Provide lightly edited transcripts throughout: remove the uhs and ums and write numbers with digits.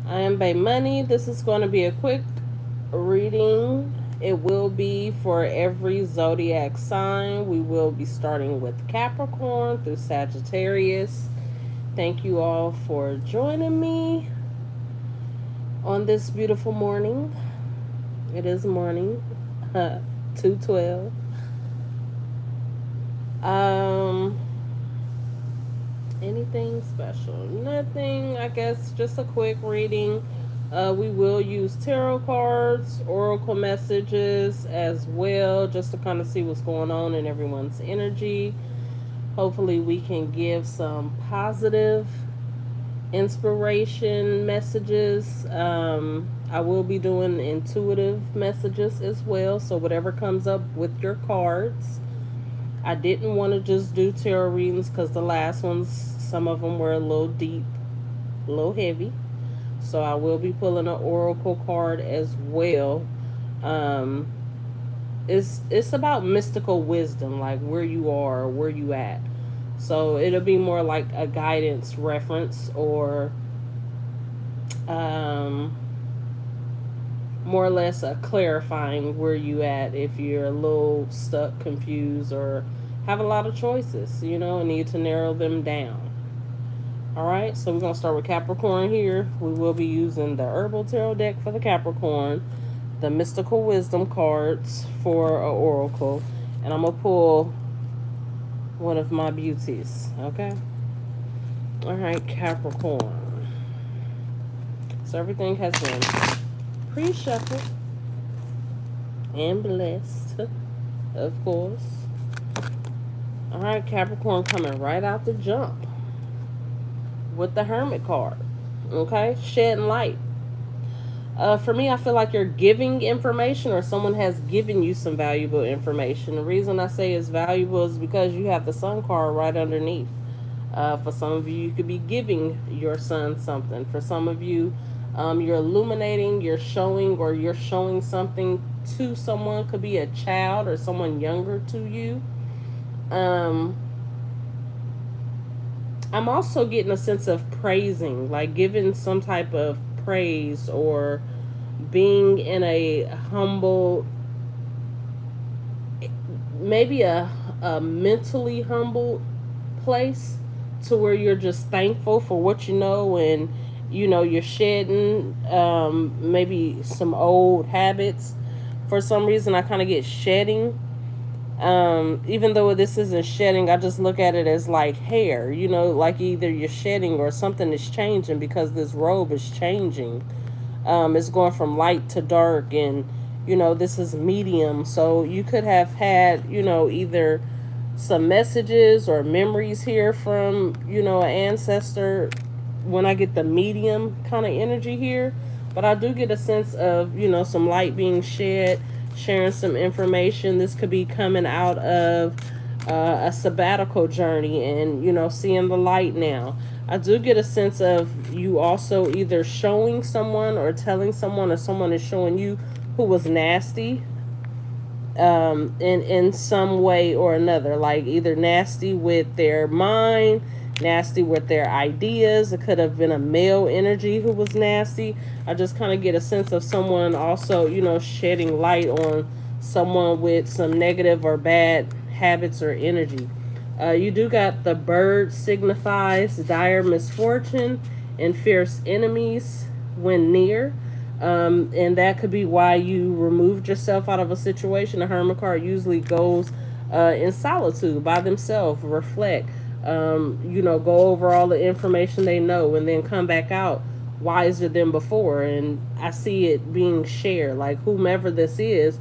I am Bay Money. This is going to be a quick reading. It will be for every zodiac sign. We will be starting with Capricorn through Sagittarius. Thank you all for joining me on this beautiful morning. It is morning, 2:12. Um, Anything special? Nothing. I guess just a quick reading. We will use tarot cards, oracle messages as well, just to kind of see what's going on in everyone's energy. Hopefully, we can give some positive inspiration messages. I will be doing intuitive messages as well. So, whatever comes up with your cards, I didn't want to just do tarot readings because the last ones, some of them were a little deep, a little heavy. So I will be pulling an oracle card as well. Um, it's about mystical wisdom, like where you are, where you at. So it'll be more like a guidance reference, or um, more or less a clarifying where you at if you're a little stuck, confused, or have a lot of choices, and need to narrow them down. All right, so we're going to start with Capricorn here. We will be using the Herbal Tarot deck for the Capricorn, the Mystical Wisdom cards for a Oracle, and I'm going to pull one of my beauties, okay? All right, Capricorn. So everything has been pre-shuffled and blessed, of course. All right, Capricorn coming right out the jump with the Hermit card, okay? Shedding light. For me, I feel like you're giving information, or someone has given you some valuable information. The reason I say it's valuable is because you have the Sun card right underneath. For some of you, you could be giving your son something. For some of you, you're illuminating, you're showing, or you're showing something to someone. Could be a child or someone younger to you. I'm also getting a sense of praising, like giving some type of praise, or being in a humble, maybe a mentally humble place, to where you're just thankful for what you know, and you're shedding maybe some old habits. For some reason, I kind of get shedding. Even though this isn't shedding, I just look at it as like hair, like either you're shedding or something is changing, because this robe is changing. It's going from light to dark, and this is medium. So you could have had, either some messages or memories here from, an ancestor, when I get the medium kind of energy here. But I do get a sense of, some light being shed, sharing some information. This could be coming out of a sabbatical journey, and, seeing the light now. I do get a sense of you also either showing someone or telling someone, or someone is showing you who was nasty, in some way or another, like either nasty with their mind, nasty with their ideas. It could have been a male energy who was nasty. I just kind of get a sense of someone also, shedding light on someone with some negative or bad habits or energy. You do got the bird, signifies dire misfortune and fierce enemies when near. And that could be why you removed yourself out of a situation. The Hermit card usually goes in solitude by themselves, reflect, go over all the information they know, and then come back out wiser than before. And I see it being shared, like whomever this is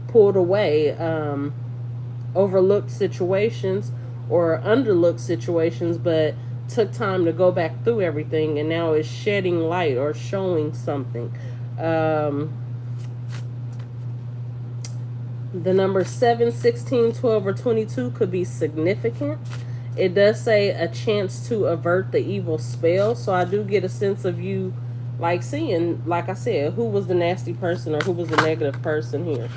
pulled away, overlooked situations or underlooked situations, but took time to go back through everything, and now is shedding light or showing something. Um, the number 7, 16, 12, or 22 could be significant. It does say a chance to avert the evil spell, so I do get a sense of you, like seeing, like I said, who was the nasty person or who was the negative person here.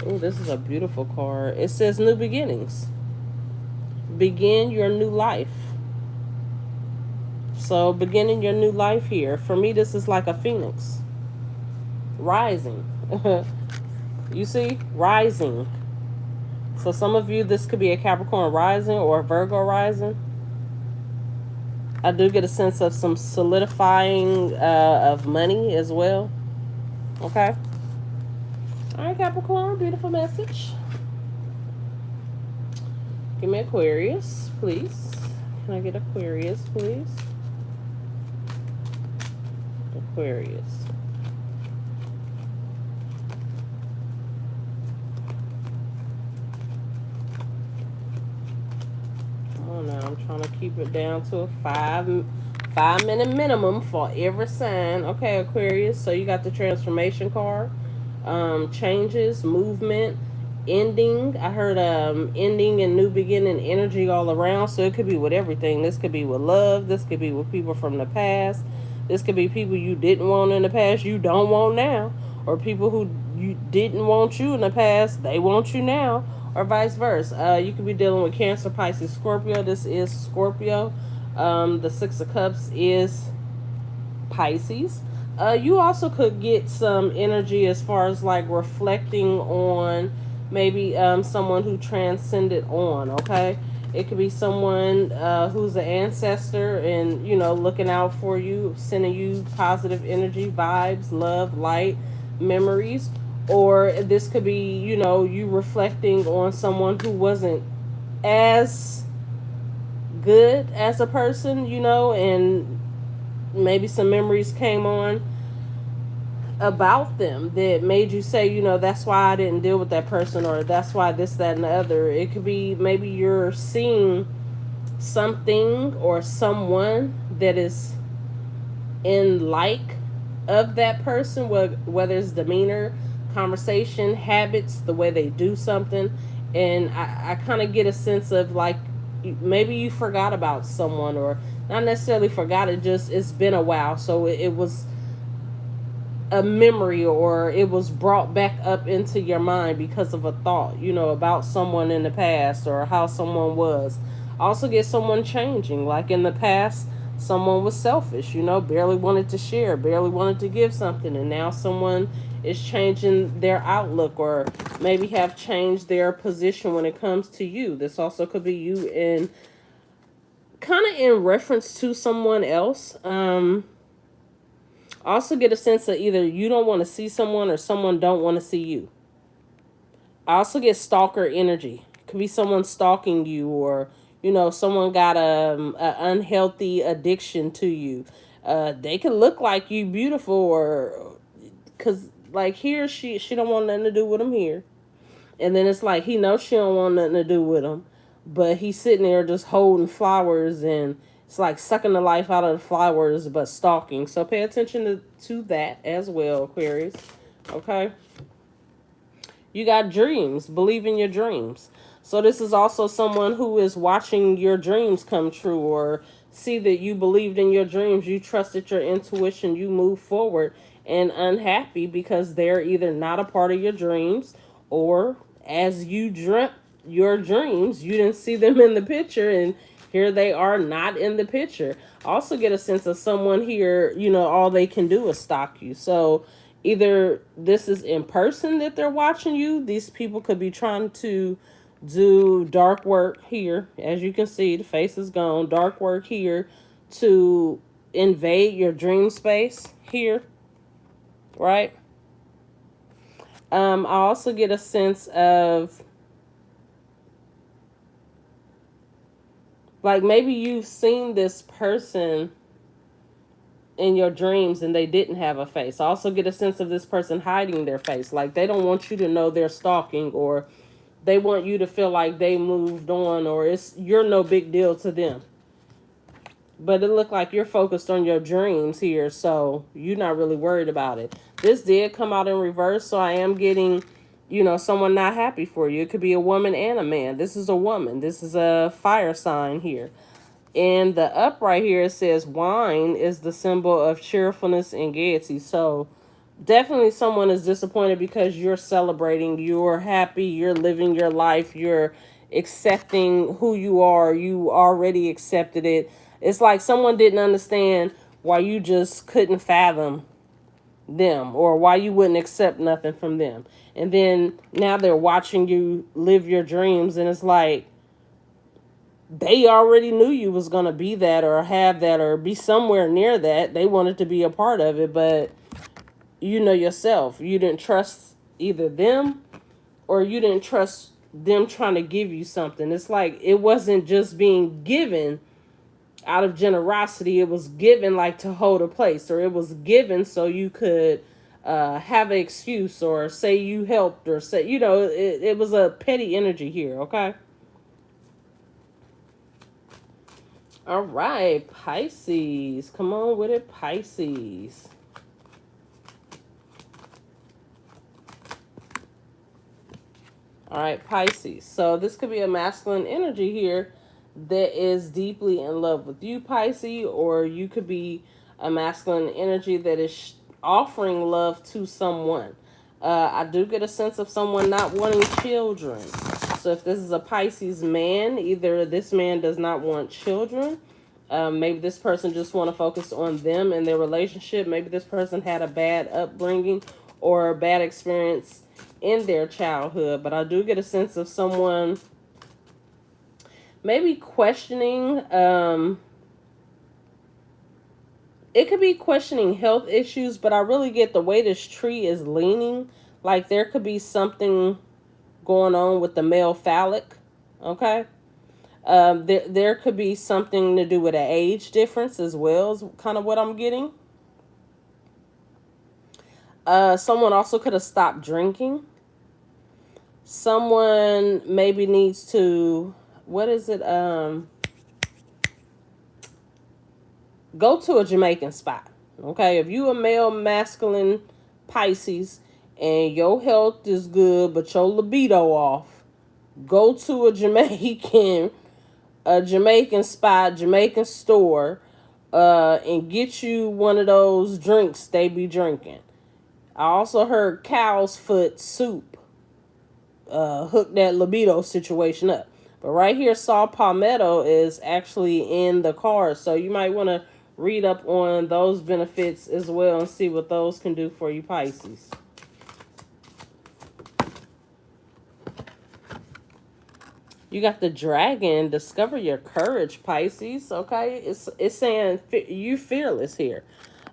Oh, this is a beautiful card. It says new beginnings. Begin your new life. So beginning your new life here. For me, this is like a phoenix rising. You see? Rising. So some of you, this could be a Capricorn rising or a Virgo rising. I do get a sense of some solidifying of money as well. Okay. All right, Capricorn, beautiful message. Give me Aquarius, please. Can I get Aquarius, please? Aquarius. Come on now, I'm trying to keep it down to a 5 minute minimum for every sign. Okay, Aquarius. So you got the transformation card. Changes, movement, ending. I heard ending and new beginning energy all around. So it could be with everything. This could be with love. This could be with people from the past. This could be people you didn't want in the past, you don't want now. Or people who you didn't want you in the past, they want you now. Or vice versa. You could be dealing with Cancer, Pisces, Scorpio. This is Scorpio. The Six of Cups is Pisces. You also could get some energy as far as like reflecting on maybe someone who transcended on, okay? It could be someone who's an ancestor and, you know, looking out for you, sending you positive energy, vibes, love, light, memories. Or this could be, you know, you reflecting on someone who wasn't as good as a person, you know, and maybe some memories came on about them that made you say, you know, that's why I didn't deal with that person, or that's why this, that, and the other. It could be maybe you're seeing something or someone that is in like of that person, whether it's demeanor, conversation, habits, the way they do something. And I kind of get a sense of like maybe you forgot about someone, or not necessarily forgot, it's been a while, so it was a memory, or it was brought back up into your mind because of a thought, you know, about someone in the past or how someone was. Also get someone changing, like in the past someone was selfish, you know, barely wanted to share, barely wanted to give something, and now someone is changing their outlook, or maybe have changed their position when it comes to you. This also could be you in kind of in reference to someone else. Also get a sense that either you don't want to see someone or someone don't want to see you. I also get stalker energy. It could be someone stalking you, or, you know, someone got a unhealthy addiction to you. They could look like you beautiful, or because like here she don't want nothing to do with him here, and then it's like he knows she don't want nothing to do with him, but he's sitting there just holding flowers, and it's like sucking the life out of the flowers but stalking. So pay attention to that as well, Aquarius. Okay. You got dreams. Believe in your dreams. So this is also someone who is watching your dreams come true, or see that you believed in your dreams, you trusted your intuition, you move forward, and unhappy because they're either not a part of your dreams, or as you dreamt your dreams, you didn't see them in the picture, and here they are not in the picture. Also get a sense of someone here, you know, all they can do is stalk you. So either this is in person that they're watching you. These people could be trying to do dark work here. As you can see, the face is gone. Dark work here to invade your dream space here, right? I also get a sense of like maybe you've seen this person in your dreams and they didn't have a face. I also get a sense of this person hiding their face. Like they don't want you to know they're stalking, or they want you to feel like they moved on, or you're no big deal to them. But it looked like you're focused on your dreams here, so you're not really worried about it. This did come out in reverse, so I am getting, you know, someone not happy for you. It could be a woman and a man. This is a woman. This is a fire sign here. And the up right here, it says wine is the symbol of cheerfulness and gaiety. So definitely someone is disappointed because you're celebrating, you're happy, you're living your life, you're accepting who you are, you already accepted it. It's like someone didn't understand why you just couldn't fathom them, or why you wouldn't accept nothing from them. And then now they're watching you live your dreams, and it's like they already knew you was going to be that, or have that, or be somewhere near that. They wanted to be a part of it, but you know yourself, you didn't trust either them, or you didn't trust them trying to give you something. It's like it wasn't just being given out of generosity. It was given like to hold a place, or it was given so you could have an excuse, or say you helped, or say, it was a petty energy here. Okay. All right, Pisces, come on with it, Pisces. All right, Pisces. So this could be a masculine energy here that is deeply in love with you, Pisces, or you could be a masculine energy that is offering love to someone. I do get a sense of someone not wanting children. So if this is a Pisces man, either this man does not want children. Maybe this person just want to focus on them and their relationship. Maybe this person had a bad upbringing or a bad experience in their childhood. But I do get a sense of someone maybe questioning, it could be questioning health issues, but I really get the way this tree is leaning, like there could be something going on with the male phallic. Okay. There could be something to do with an age difference as well, is kind of what I'm getting. Someone also could have stopped drinking. Someone maybe needs to, what is it? Go to a Jamaican spot. Okay, if you a male masculine Pisces and your health is good but your libido off, go to a Jamaican spot, Jamaican store, and get you one of those drinks they be drinking. I also heard cow's foot soup hook that libido situation up. But right here, saw palmetto is actually in the card, so you might want to read up on those benefits as well and see what those can do for you, Pisces. You got the dragon. Discover your courage, Pisces. Okay, it's saying you fearless here.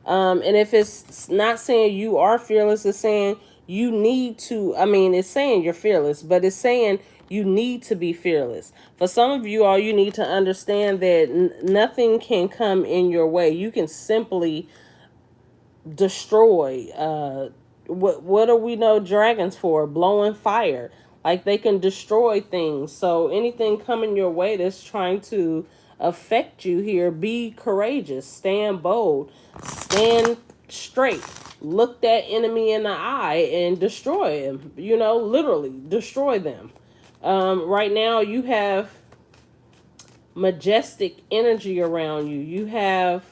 And if it's not saying you are fearless, it's saying you need to. I mean, it's saying you're fearless, but it's saying you need to be fearless. For some of you, all you need to understand that nothing can come in your way. You can simply destroy. What do we know dragons for? Blowing fire. Like they can destroy things. So anything coming your way that's trying to affect you here, be courageous, stand bold, stand straight, look that enemy in the eye and destroy him. Literally destroy them. Right now you have majestic energy around you. You have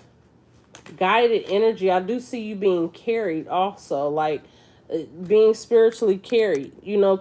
guided energy. I do see you being carried also, like being spiritually carried,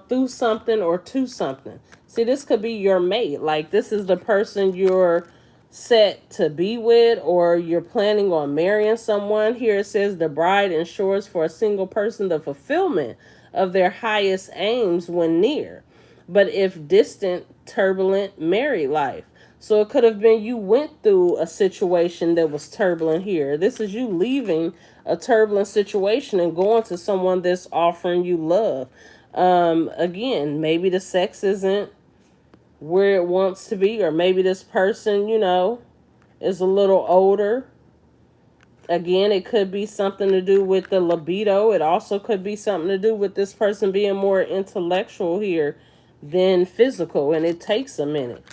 through something or to something. See, this could be your mate. Like this is the person you're set to be with, or you're planning on marrying someone. Here it says the bride ensures for a single person the fulfillment of their highest aims when near, but if distant, turbulent married life. So it could have been you went through a situation that was turbulent here. This is you leaving a turbulent situation and going to someone that's offering you love. Again, maybe the sex isn't where it wants to be, or maybe this person, is a little older. Again, it could be something to do with the libido. It also could be something to do with this person being more intellectual here than physical, and it takes a minute.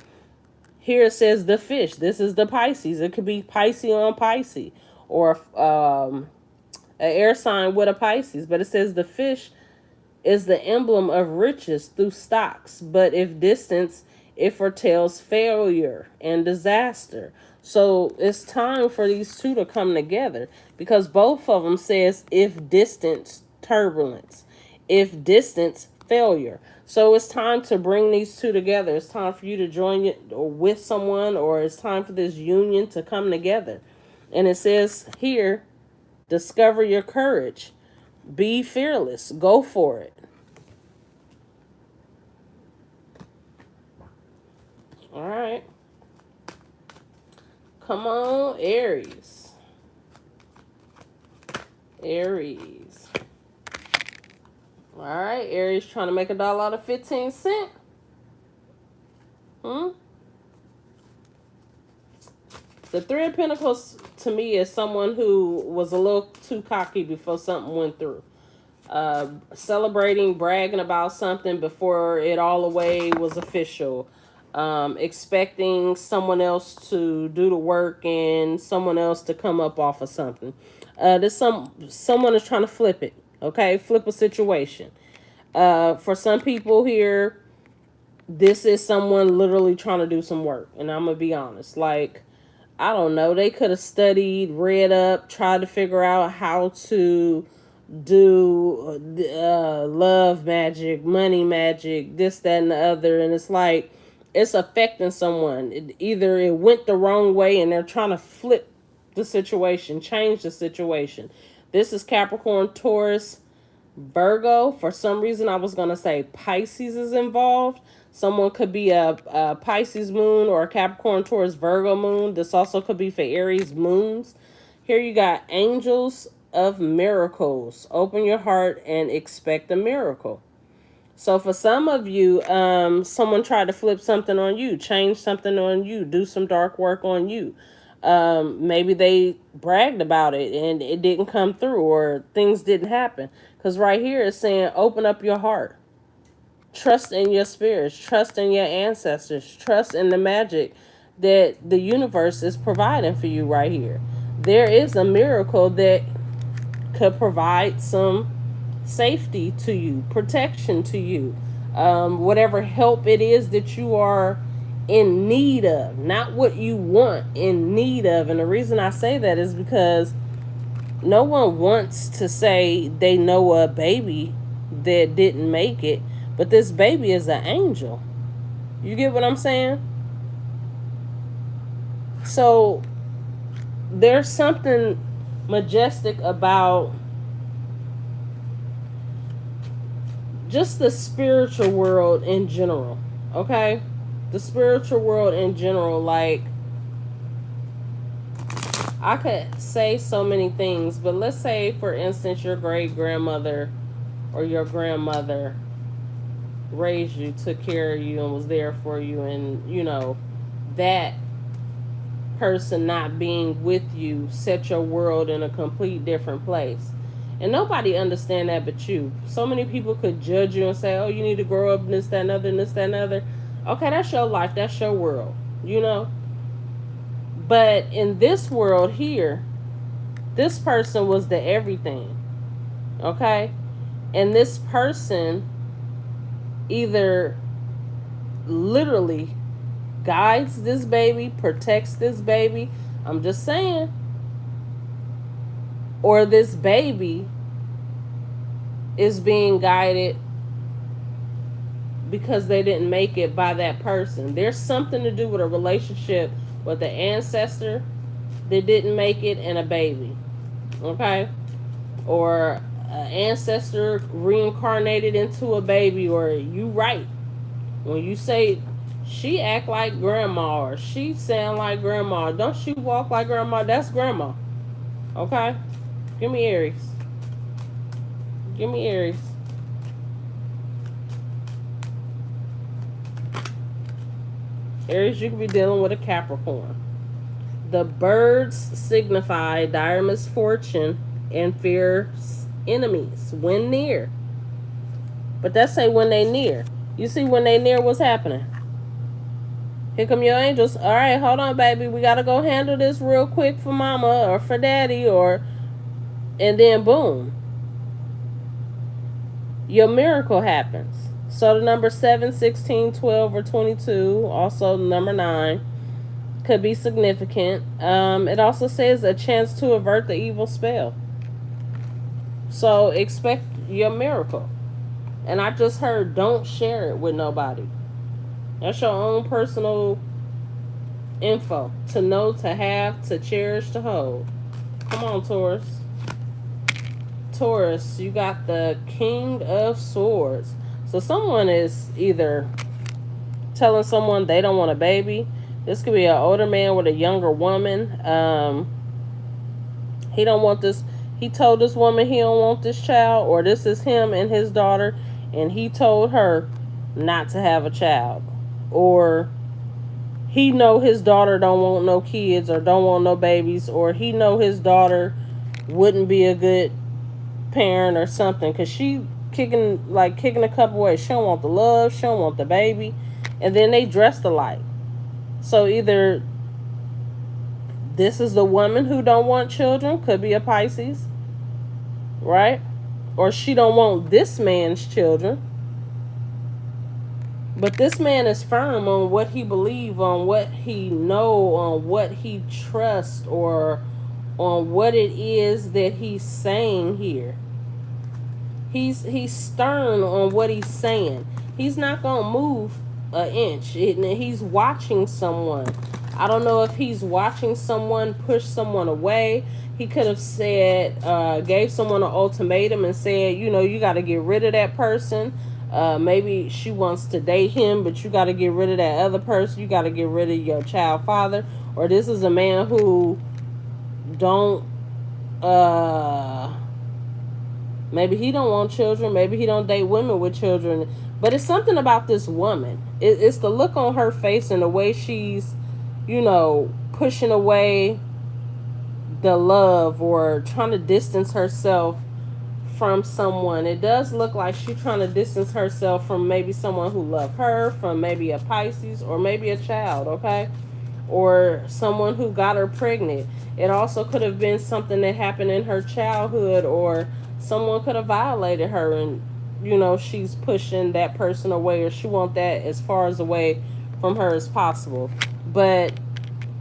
Here it says the fish. This is the Pisces. It could be Pisces on Pisces, or an air sign with a Pisces. But it says the fish is the emblem of riches through stocks. But if distance, it foretells failure and disaster. So it's time for these two to come together, because both of them says if distance, turbulence. If distance, failure. So it's time to bring these two together. It's time for you to join it or with someone, or it's time for this union to come together. And it says here, discover your courage. Be fearless. Go for it. All right. Come on, Aries. Aries. All right, Aries trying to make $1 out of 15 cents. The Three of Pentacles to me is someone who was a little too cocky before something went through. Celebrating, bragging about something before it all the way was official. Expecting someone else to do the work and someone else to come up off of something. There's someone is trying to flip it. Okay, flip a situation. For some people here, this is someone literally trying to do some work, and I'm gonna be honest. Like, I don't know, they could have studied, read up, tried to figure out how to do love magic, money magic, this, that, and the other, and it's like it's affecting someone. Either it went the wrong way and they're trying to flip the situation, change the situation. This is Capricorn, Taurus, Virgo. For some reason, I was going to say Pisces is involved. Someone could be a Pisces moon or a Capricorn, Taurus, Virgo moon. This also could be for Aries moons. Here you got angels of miracles. Open your heart and expect a miracle. So for some of you, someone tried to flip something on you, change something on you, do some dark work on you. Maybe they bragged about it and it didn't come through, or things didn't happen. Because right here it's saying open up your heart. Trust in your spirits. Trust in your ancestors. Trust in the magic that the universe is providing for you right here. There is a miracle that could provide some safety to you, protection to you, whatever help it is that you are in need of, not what you want, in need of. And the reason I say that is because no one wants to say they know a baby that didn't make it, but this baby is an angel. You get what I'm saying? So there's something majestic about just the spiritual world in general, okay? The spiritual world in general, like, I could say so many things, but let's say, for instance, your great-grandmother or your grandmother raised you, took care of you, and was there for you, and, you know, that person not being with you set your world in a complete different place. And nobody understand that but you. So many people could judge you and say, oh, you need to grow up, and this, that, and other, and this, that, and other. Okay, that's your life. That's your world, you know. But in this world here, this person was the everything, okay? And this person either literally guides this baby, protects this baby, I'm just saying, or this baby is being guided because they didn't make it by that person. There's something to do with a relationship with the ancestor that didn't make it and a baby, okay? Or an ancestor reincarnated into a baby, or you right. When you say, she act like grandma, or she sound like grandma, don't she walk like grandma, that's grandma, okay? Give me Aries. Give me Aries. Aries, you could be dealing with a Capricorn. The birds signify dire misfortune and fierce enemies when near. But that say when they near. You see, when they near, what's happening? Here come your angels. All right, hold on, baby. We got to go handle this real quick for mama or for daddy, or... And then, boom. Your miracle happens. So the number 7, 16, 12, or 22, also number 9, could be significant. It also says a chance to avert the evil spell. So expect your miracle. And I just heard, don't share it with nobody. That's your own personal info to know, to have, to cherish, to hold. Come on, Taurus. Taurus, you got the King of Swords. So someone is either telling someone they don't want a baby. This could be an older man with a younger woman. He don't want this. He told this woman he don't want this child, or this is him and his daughter, and he told her not to have a child, or he know his daughter don't want no kids or don't want no babies, or he know his daughter wouldn't be a good parent or something, because she kicking a couple ways. She don't want the love, she don't want the baby, and then they dressed alike. So either this is the woman who don't want children, could be a Pisces, right? Or she don't want this man's children. But this man is firm on what he believes, on what he know, on what he trusts, or on what it is that he's saying here. He's stern on what he's saying. He's not gonna move an inch. He's watching someone. I don't know if he's watching someone push someone away. He could have said, gave someone an ultimatum and said, you got to get rid of that person. Maybe she wants to date him, but you got to get rid of that other person. You got to get rid of your child father. Or this is a man who don't, maybe he don't want children. Maybe he don't date women with children. But it's something about this woman. It's the look on her face and the way she's, pushing away the love or trying to distance herself from someone. It does look like she's trying to distance herself from maybe someone who loved her, from maybe a Pisces, or maybe a child, okay? Or someone who got her pregnant. It also could have been something that happened in her childhood, or someone could have violated her and, she's pushing that person away, or she wants that as far as away from her as possible. But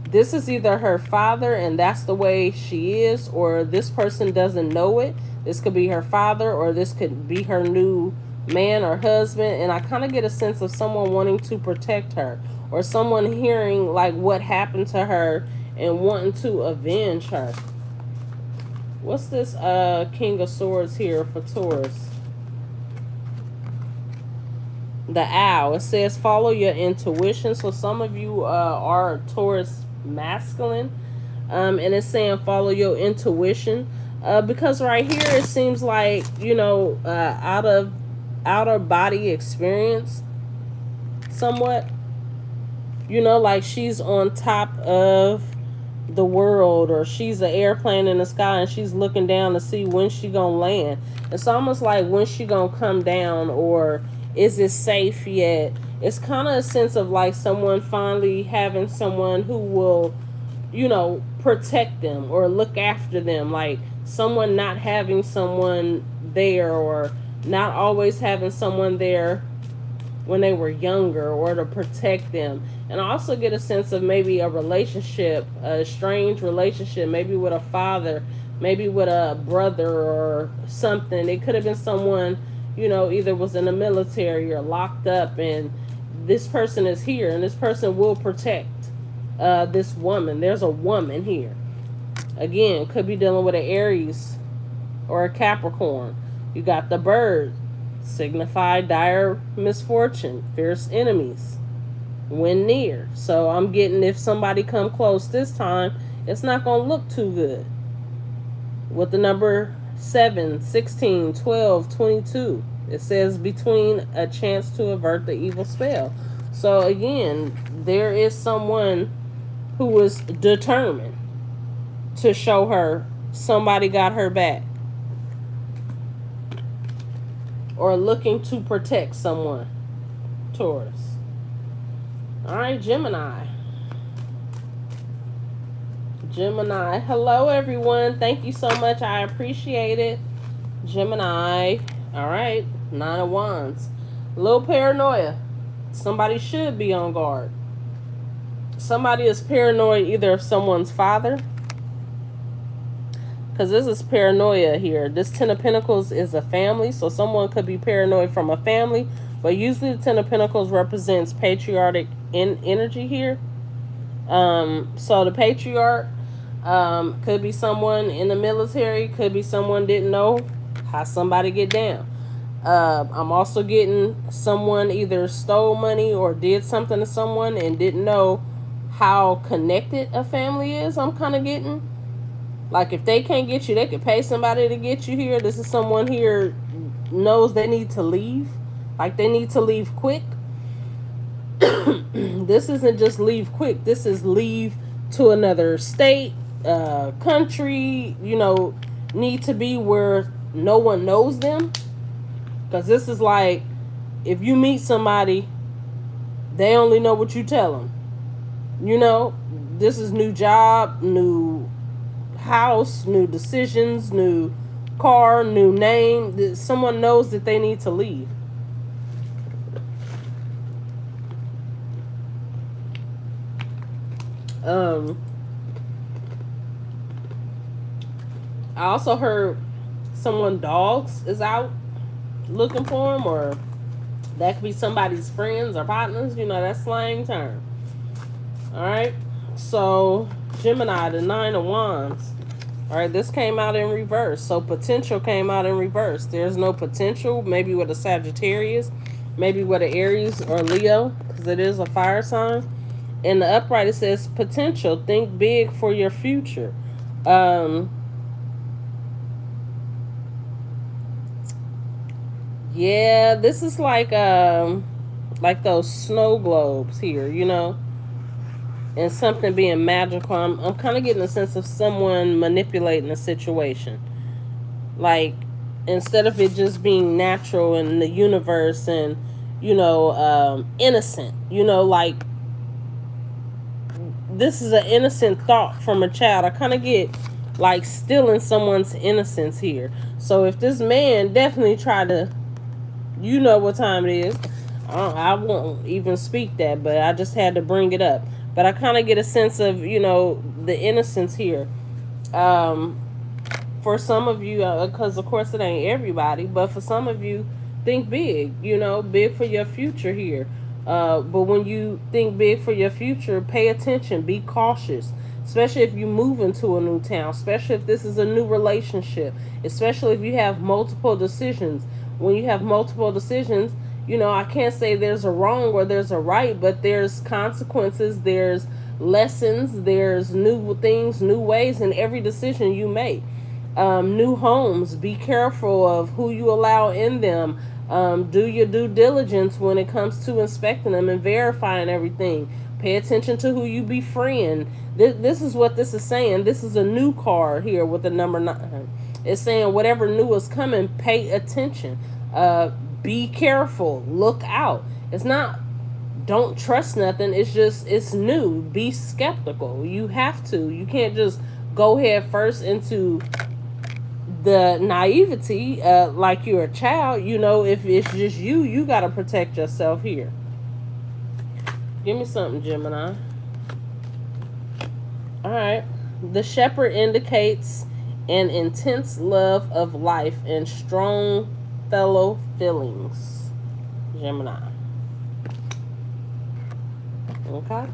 this is either her father and that's the way she is, or this person doesn't know it. This could be her father, or this could be her new man or husband. And I kind of get a sense of someone wanting to protect her, or someone hearing like what happened to her and wanting to avenge her. What's this King of Swords here for Taurus? The Owl. It says follow your intuition. So some of you are Taurus masculine, and it's saying follow your intuition, because right here it seems like out of body experience somewhat, like she's on top of the world, or she's an airplane in the sky and she's looking down to see when she gonna land. It's almost like when she gonna come down, or is it safe yet? It's kind of a sense of like someone finally having someone who will, protect them or look after them. Like someone not having someone there, or not always having someone there when they were younger, or to protect them. And I also get a sense of maybe a relationship, a strange relationship, maybe with a father, maybe with a brother or something. It could have been someone, either was in the military or locked up, and this person is here, and this person will protect this woman. There's a woman here. Again, could be dealing with an Aries or a Capricorn. You got the bird, signify dire misfortune, fierce enemies when near. So I'm getting, if somebody come close this time, it's not going to look too good. With the number 7, 16, 12, 22. It says between a chance to avert the evil spell. So again, there is someone who is determined to show her somebody got her back, or looking to protect someone. Taurus. Alright, Gemini. Gemini. Hello, everyone. Thank you so much. I appreciate it. Gemini. Alright. 9 of Wands. A little paranoia. Somebody should be on guard. Somebody is paranoid either of someone's father, Because this is paranoia here. This Ten of Pentacles is a family, so someone could be paranoid from a family, but usually the Ten of Pentacles represents patriarchic energy here. So the patriarch could be someone in the military, could be someone didn't know how somebody get down. I'm also getting someone either stole money or did something to someone and didn't know how connected a family is. I'm kind of getting like if they can't get you, they could pay somebody to get you here. This is someone here knows they need to leave, like they need to leave quick. This isn't just leave quick. This is leave to another state, country. Need to be where no one knows them. Because this is like, if you meet somebody, they only know what you tell them. This is new job, new house, new decisions, new car, new name. Someone knows that they need to leave. I also heard someone dogs is out looking for him, or that could be somebody's friends or partners. That's slang term. All right. So Gemini, the Nine of Wands. All right, this came out in reverse. So potential came out in reverse. There's no potential. Maybe with a Sagittarius, maybe with an Aries or Leo, because it is a fire sign. In the upright, it says potential. Think big for your future. Yeah, this is like those snow globes here, and something being magical. I'm kind of getting a sense of someone manipulating a situation. Like, instead of it just being natural in the universe and, innocent, like, this is an innocent thought from a child. I kind of get, like, stealing someone's innocence here. So if this man definitely tried to, what time it is, I won't even speak that, but I just had to bring it up. But I kind of get a sense of, the innocence here. For some of you, because of course it ain't everybody, but for some of you, think big, big for your future here. But when you think big for your future, pay attention, be cautious, especially if you move into a new town, especially if this is a new relationship, especially if you have multiple decisions. When you have multiple decisions, I can't say there's a wrong or there's a right, but there's consequences, there's lessons, there's new things, new ways in every decision you make. New homes, be careful of who you allow in them. Do your due diligence when it comes to inspecting them and verifying everything. Pay attention to who you befriend. This is what this is saying. This is a new card here with the number 9. It's saying whatever new is coming, pay attention. Be careful. Look out. It's not don't trust nothing. It's just it's new. Be skeptical. You have to. You can't just go head first into the naivety like you're a child. If it's just you got to protect yourself here. Give me something, Gemini. All right. The shepherd indicates an intense love of life and strong fellow feelings. Gemini. Okay.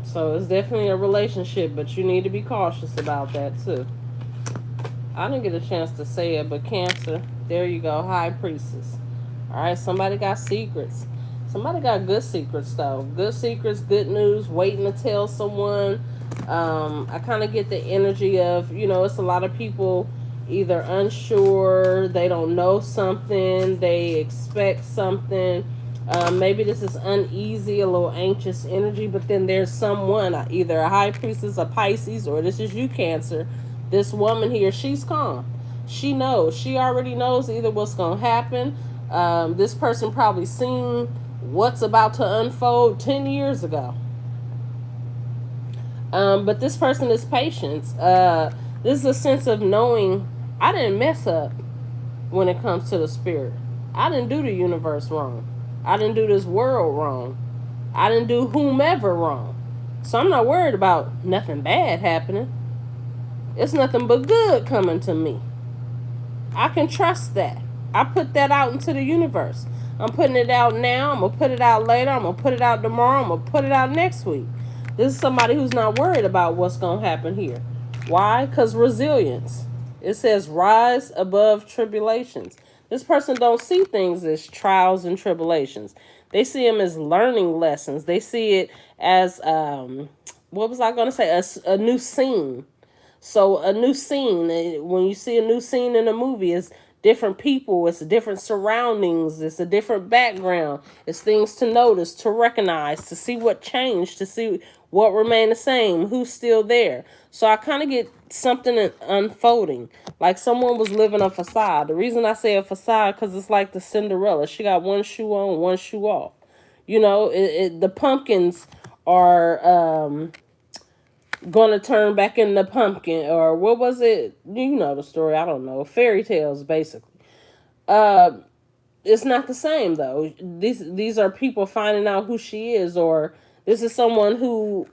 So it's definitely a relationship, but you need to be cautious about that too. I didn't get a chance to say it, but Cancer, there you go, High Priestess. All right, somebody got secrets. Somebody got good secrets though. Good secrets, good news, waiting to tell someone. I kind of get the energy of, it's a lot of people either unsure, they don't know something, they expect something. Maybe this is uneasy, a little anxious energy, but then there's someone, either a High Priestess, a Pisces, or this is you, Cancer. This woman here, she's calm. She knows. She already knows either what's going to happen. This person probably seen what's about to unfold 10 years ago. But this person is patient. This is a sense of knowing I didn't mess up when it comes to the spirit. I didn't do the universe wrong. I didn't do this world wrong. I didn't do whomever wrong. So I'm not worried about nothing bad happening. It's nothing but good coming to me. I can trust that. I put that out into the universe. I'm putting it out now. I'm going to put it out later. I'm going to put it out tomorrow. I'm going to put it out next week. This is somebody who's not worried about what's going to happen here. Why? Because resilience. It says rise above tribulations. This person don't see things as trials and tribulations. They see them as learning lessons. They see it as, what was I going to say? A new scene. So a new scene, when you see a new scene in a movie, it's different people, it's different surroundings, it's a different background, it's things to notice, to recognize, to see what changed, to see what remained the same, who's still there. So I kind of get something unfolding, like someone was living a facade. The reason I say a facade, because it's like the Cinderella. She got one shoe on, one shoe off. You know, the pumpkins are gonna turn back into pumpkin, or what was it? You know the story. I don't know. Fairy tales, basically. Uh, it's not the same though. These are people finding out who she is, or this is someone who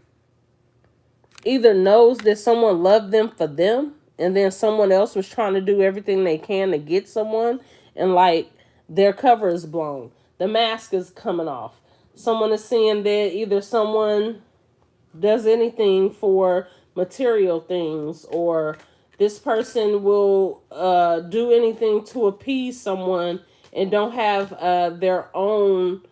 either knows that someone loved them for them, and then someone else was trying to do everything they can to get someone, and like their cover is blown, the mask is coming off. Someone is seeing that either someone does anything for material things, or this person will do anything to appease someone and don't have their own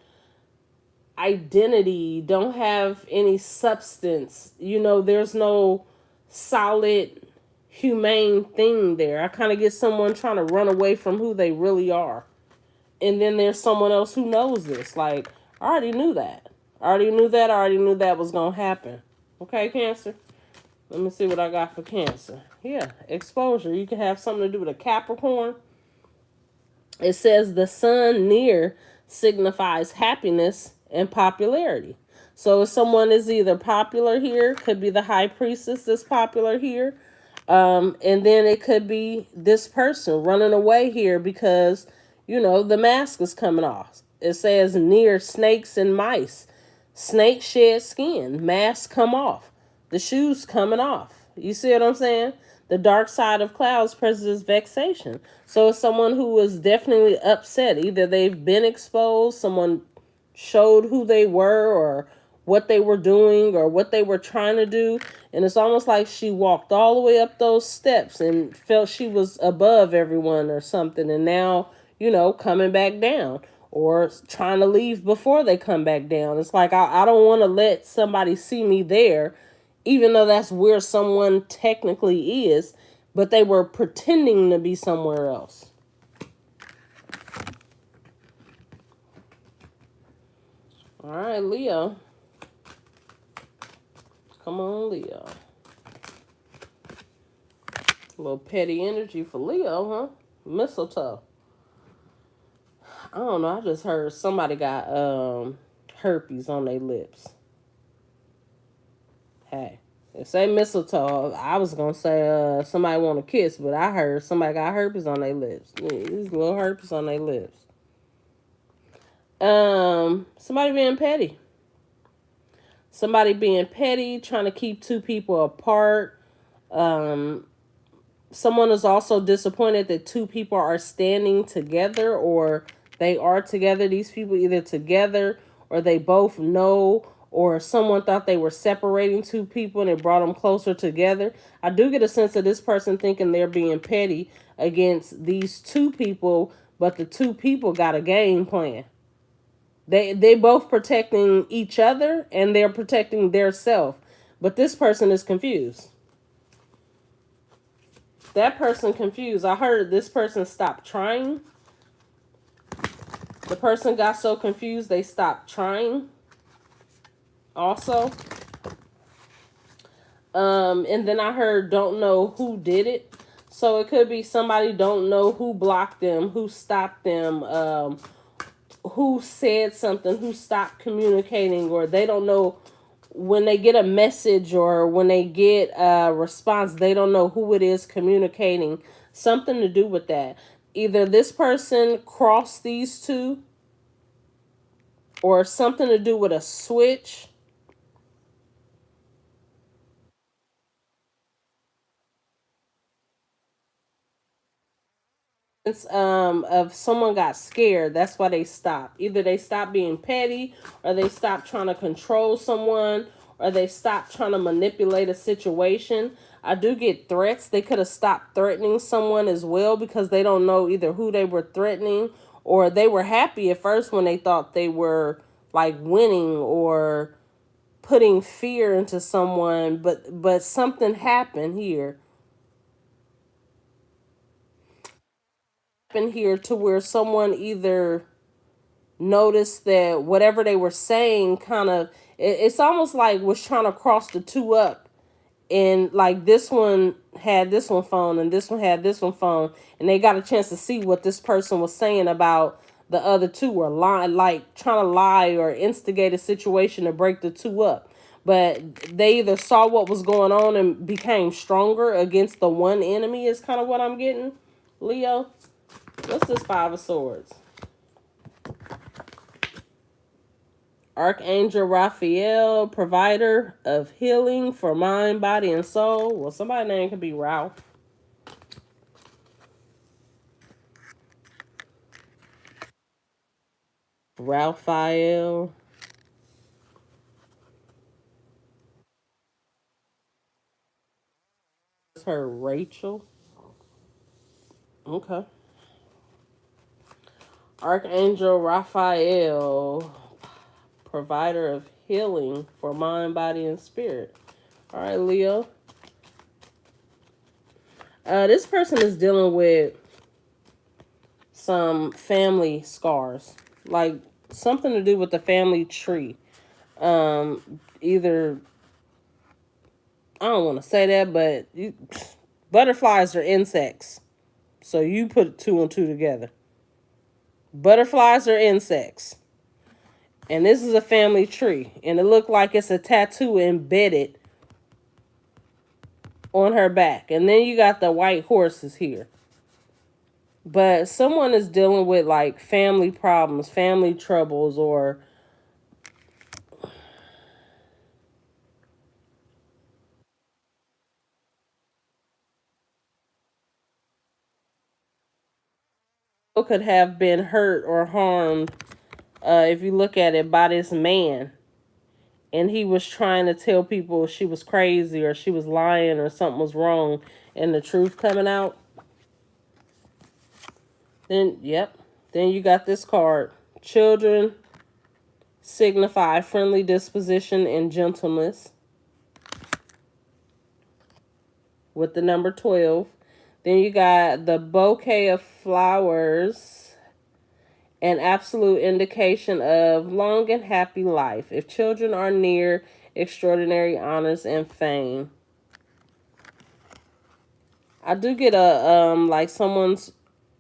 identity, don't have any substance. You know, there's no solid humane thing there. I kind of get someone trying to run away from who they really are. And then there's someone else who knows this. Like, I already knew that. I already knew that. I already knew that was going to happen. Okay, Cancer? Let me see what I got for Cancer. Yeah, exposure. You can have something to do with a Capricorn. It says the sun near signifies happiness and popularity. So if someone is either popular here, could be the high priestess that's popular here. And then it could be this person running away here because, you know, the mask is coming off. It says near snakes and mice. Snakes shed skin. Masks come off. The shoes coming off. You see what I'm saying? The dark side of clouds presents vexation. So it's someone who is definitely upset. Either they've been exposed, someone showed who they were, or what they were doing, or what they were trying to do. And it's almost like she walked all the way up those steps and felt she was above everyone or something. And now, you know, coming back down, or trying to leave before they come back down. It's like, I don't want to let somebody see me there, even though that's where someone technically is, but they were pretending to be somewhere else. All right, Leo. Come on, Leo. A little petty energy for Leo, huh? Mistletoe. I don't know. I just heard somebody got herpes on their lips. Hey, they say mistletoe. I was gonna say somebody want a kiss, but I heard somebody got herpes on their lips. These little herpes on their lips. Somebody being petty. Somebody being petty, trying to keep two people apart. Um, Someone is also disappointed that two people are standing together, or they are together. These people either together, or they both know, or someone thought they were separating two people and it brought them closer together. I do get a sense of this person thinking they're being petty against these two people, but the two people got a game plan. They both protecting each other, and they're protecting their self. But this person is confused. That person confused. I heard this person stopped trying. The person got so confused they stopped trying. Also. And then I heard don't know who did it. So it could be somebody don't know who blocked them, who stopped them, who said something, who stopped communicating, or they don't know when they get a message or when they get a response, they don't know who it is communicating. Something to do with that. Either this person crossed these two, or something to do with a switch. It's of someone got scared. That's why they stopped. Either they stopped being petty, or they stopped trying to control someone, or they stopped trying to manipulate a situation. I do get threats. They could have stopped threatening someone as well, because they don't know either who they were threatening, or they were happy at first when they thought they were like winning or putting fear into someone, but something happened here. Happened here to where someone either noticed that whatever they were saying kind of, it's almost like was trying to cross the two up, and like this one had this one phone and this one had this one phone, and they got a chance to see what this person was saying about the other two, or lie, like trying to lie or instigate a situation to break the two up. But they either saw what was going on and became stronger against the one enemy, is kind of what I'm getting. Leo, what's this Five of Swords? Archangel Raphael, provider of healing for mind, body, and soul. Well, somebody's name could be Ralph. Raphael. It's her Rachel. Okay. Archangel Raphael, provider of healing for mind, body, and spirit. All right, Leo. This person is dealing with some family scars, like something to do with the family tree. Either, I don't want to say that, but butterflies are insects. So you put two and two together. Butterflies are insects. And this is a family tree. And it looked like it's a tattoo embedded on her back. And then you got the white horses here. But someone is dealing with like family problems, family troubles, or could have been hurt or harmed, if you look at it, by this man. And he was trying to tell people she was crazy or she was lying or something was wrong, and the truth coming out. Then, yep. Then you got this card. Children signify friendly disposition and gentleness with the number 12. Then you got the bouquet of flowers, an absolute indication of long and happy life. If children are near, extraordinary honors and fame. I do get a like someone's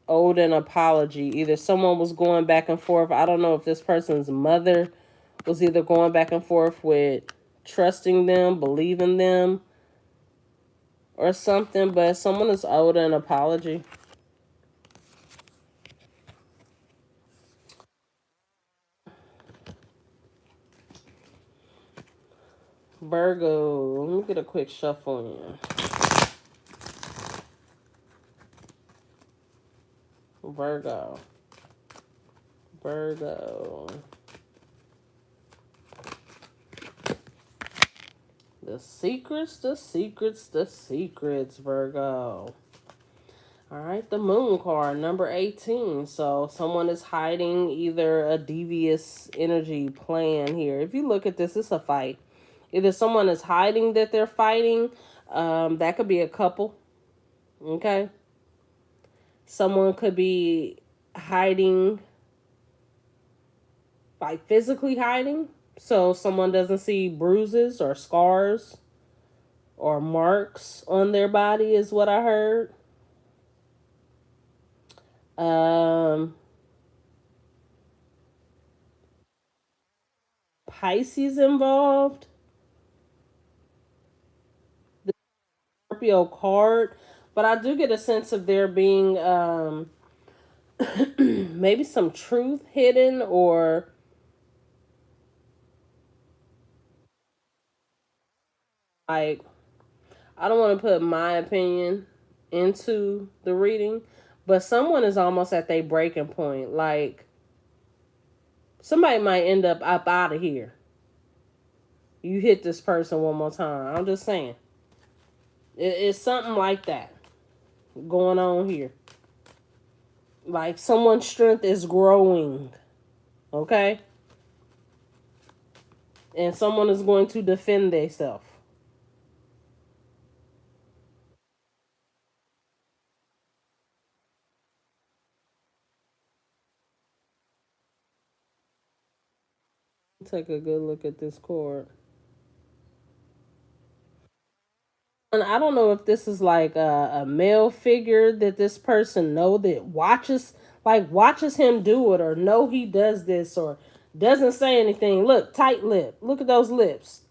owed an apology. Either someone was going back and forth. I don't know if this person's mother was either going back and forth with trusting them, believing them, or something, but someone is owed an apology. Virgo, let me get a quick shuffle in. Virgo. Virgo. The secrets, the secrets, the secrets, Virgo. All right, the moon card, number 18. So someone is hiding either a devious energy plan here. If you look at this, it's a fight. Either someone is hiding that they're fighting. That could be a couple. Okay. Someone could be hiding, like physically hiding. So someone doesn't see bruises or scars or marks on their body, is what I heard. Um, Pisces involved. The Scorpio card. But I do get a sense of there being maybe some truth hidden, or like, I don't want to put my opinion into the reading, But someone is almost at their breaking point. Like, somebody might end up out of here. You hit this person one more time. I'm just saying. It's something like that going on here. Like, someone's strength is growing. Okay? And someone is going to defend themselves. Take a good look at this card. And I don't know if this is like a male figure that this person know that watches him do it, or know he does this, or doesn't say anything. Look, tight lip. Look at those lips.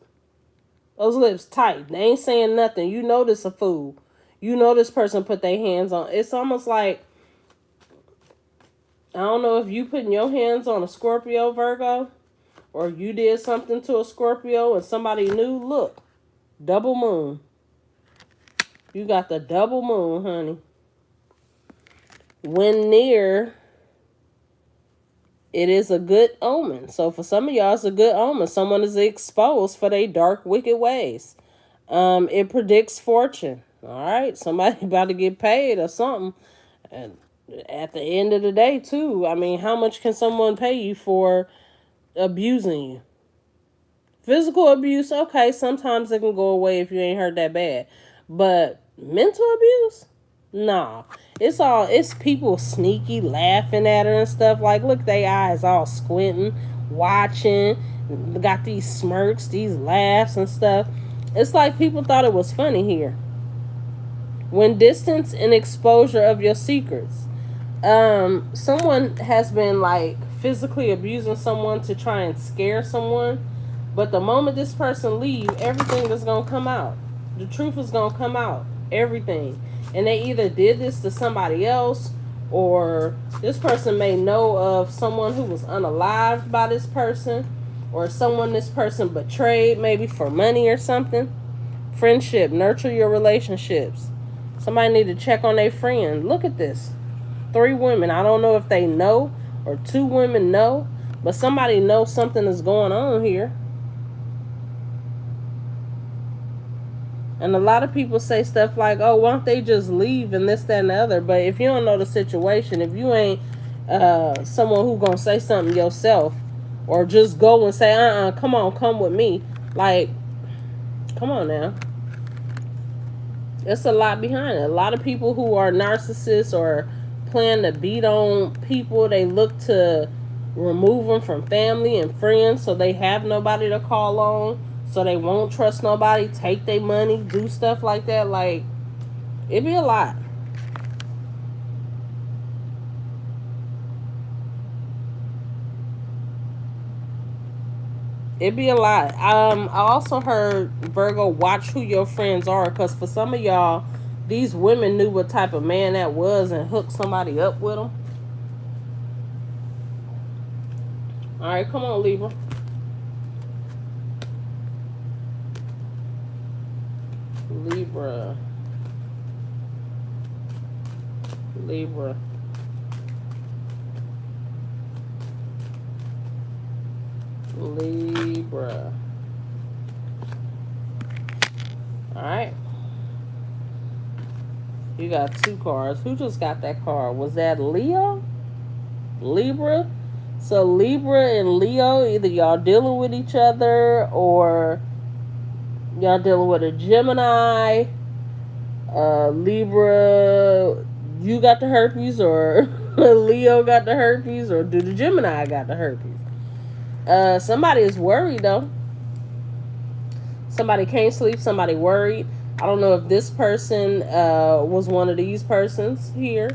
Those lips tight. They ain't saying nothing. You know this a fool. You know this person put their hands on. It's almost like, I don't know if you putting your hands on a Scorpio, Virgo, or you did something to a Scorpio and somebody knew. Look, double moon. You got the double moon, honey. When near, it is a good omen. So for some of y'all, it's a good omen. Someone is exposed for their dark, wicked ways. It predicts fortune. All right, somebody about to get paid or something. And at the end of the day, too, I mean, how much can someone pay you for abusing you? Physical abuse, okay, sometimes it can go away if you ain't hurt that bad. But mental abuse? Nah. It's people sneaky laughing at her and stuff. Like, look, they eyes all squinting, watching, got these smirks, these laughs and stuff. It's like people thought it was funny here. When distance and exposure of your secrets. Someone has been like physically abusing someone to try and scare someone, but the moment this person leave, everything is gonna come out. The truth is gonna come out. Everything. And they either did this to somebody else, or this person may know of someone who was unalived by this person, or someone this person betrayed, maybe for money or something. Friendship. Nurture your relationships. Somebody need to check on their friend. Look at this. 3 women. I don't know if they know, or 2 women know, but somebody knows something is going on here. And a lot of people say stuff like, oh, why don't they just leave and this, that, and the other. But if you don't know the situation, if you ain't someone who gonna say something yourself, or just go and say, come on, come with me. Like, come on now. It's a lot behind it. A lot of people who are narcissists or plan to beat on people, they look to remove them from family and friends so they have nobody to call on, so they won't trust nobody, take their money, do stuff like that. Like, it be a lot. It be a lot. I also heard, Virgo, watch who your friends are, because for some of y'all, these women knew what type of man that was and hooked somebody up with them. All right, come on, Libra. Libra. Libra. Libra. All right. You got 2 cards. Who just got that card? Was that Leo? Libra? So Libra and Leo, either y'all dealing with each other, or y'all dealing with a Gemini. Libra, you got the herpes, or Leo got the herpes, or do the Gemini got the herpes? Somebody is worried though. Somebody can't sleep. Somebody worried. I don't know if this person was one of these persons here.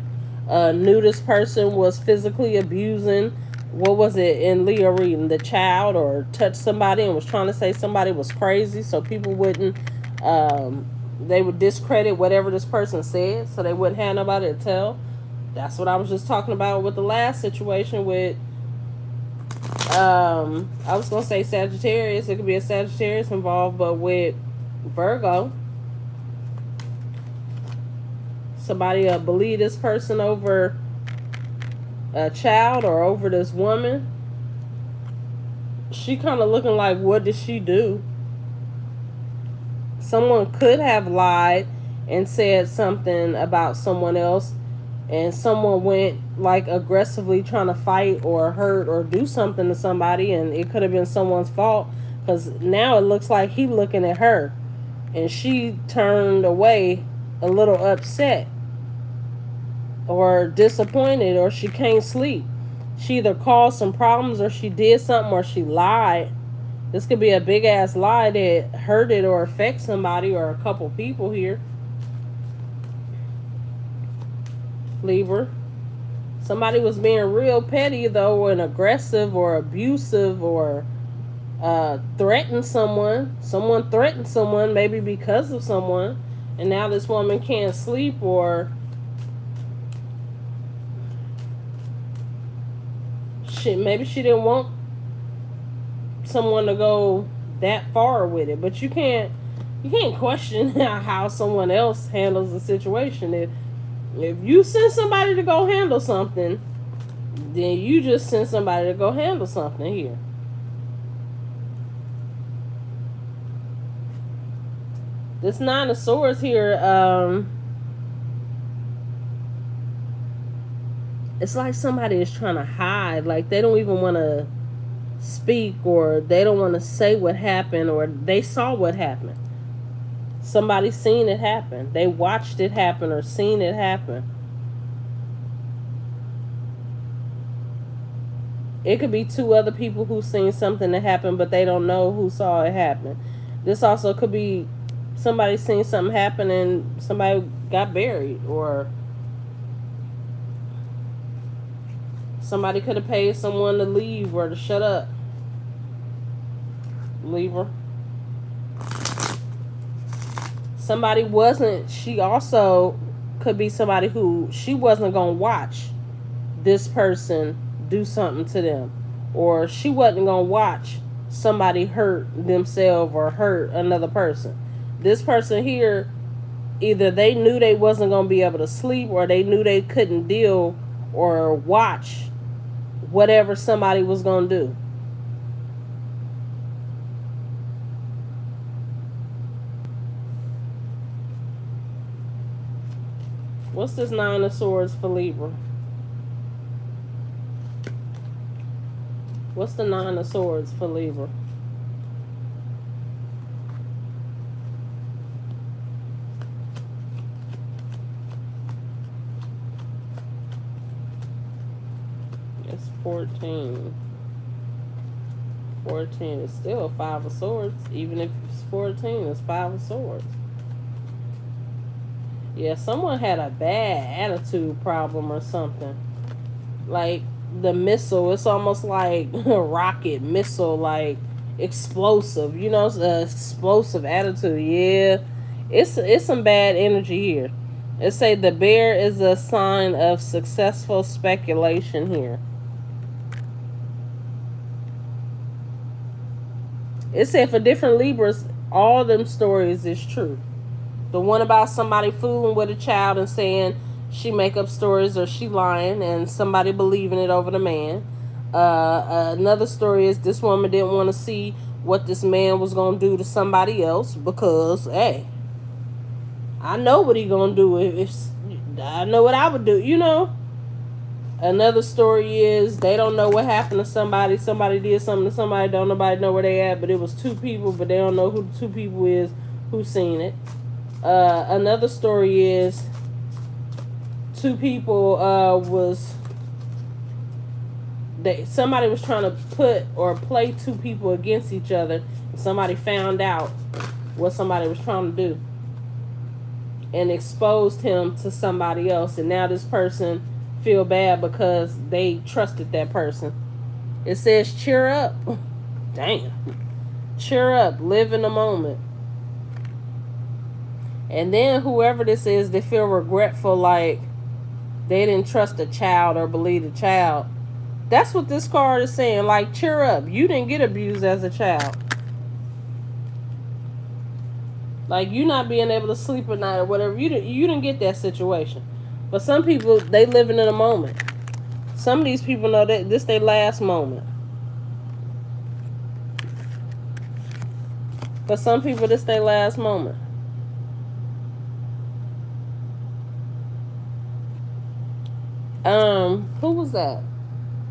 Knew this person was physically abusing, what was it in Leo reading, the child, or touched somebody and was trying to say somebody was crazy, so people wouldn't, they would discredit whatever this person said, so they wouldn't have nobody to tell. That's what I was just talking about with the last situation with, I was gonna say Sagittarius. It could be a Sagittarius involved, but with Virgo, Somebody believe this person over a child or over this woman. She kind of looking like, what did she do? Someone could have lied and said something about someone else, and someone went like aggressively trying to fight or hurt or do something to somebody, and it could have been someone's fault, because now it looks like he looking at her and she turned away a little upset or disappointed, or she can't sleep. She either caused some problems or she did something or she lied. This could be a big ass lie that hurted or affect somebody or a couple people here. Libra. Somebody was being real petty though, and aggressive or abusive, or threatened someone. Someone threatened someone, maybe because of someone, and now this woman can't sleep, or maybe she didn't want someone to go that far with it. But you can't question how someone else handles the situation. If you send somebody to go handle something, then you just send somebody to go handle something here. This Nine of Swords here, it's like somebody is trying to hide. Like they don't even want to speak, or they don't want to say what happened, or they saw what happened. Somebody seen it happen. They watched it happen or seen it happen. It could be two other people who seen something that happened, but they don't know who saw it happen. This also could be somebody seen something happen and somebody got buried, or somebody could have paid someone to leave or to shut up. Libra. Somebody wasn't, she also could be somebody who she wasn't going to watch this person do something to them, or she wasn't going to watch somebody hurt themselves or hurt another person. This person here, either they knew they wasn't going to be able to sleep, or they knew they couldn't deal or watch whatever somebody was going to do. What's this Nine of Swords for Libra? What's the Nine of Swords for Libra? It's 14. 14 is still Five of Swords. Even if it's 14, it's Five of Swords. Yeah, someone had a bad attitude problem or something. Like the missile, it's almost like a rocket missile, like explosive. You know, explosive attitude. Yeah, it's some bad energy here. It say the bear is a sign of successful speculation here. It said for different Libras, all them stories is true. The one about somebody fooling with a child and saying she make up stories or she lying, and somebody believing it over the man. Another story is this woman didn't want to see what this man was going to do to somebody else because, hey, I know what he going to do. If I know what I would do, you know. Another story is they don't know what happened to somebody. Somebody did something to somebody. Don't nobody know where they at, but it was two people, but they don't know who the two people is who seen it. Another story is two people somebody was trying to put or play two people against each other. Somebody found out what somebody was trying to do and exposed him to somebody else, and now this person feel bad because they trusted that person. It says cheer up. Damn. Cheer up. Live in the moment. And then whoever this is, they feel regretful, like they didn't trust a child or believe a child. That's what this card is saying. Like, cheer up. You didn't get abused as a child. Like you not being able to sleep at night or whatever. You didn't get that situation. But some people, they living in a moment. Some of these people know that this their last moment. For some people, this their last moment. Who was that?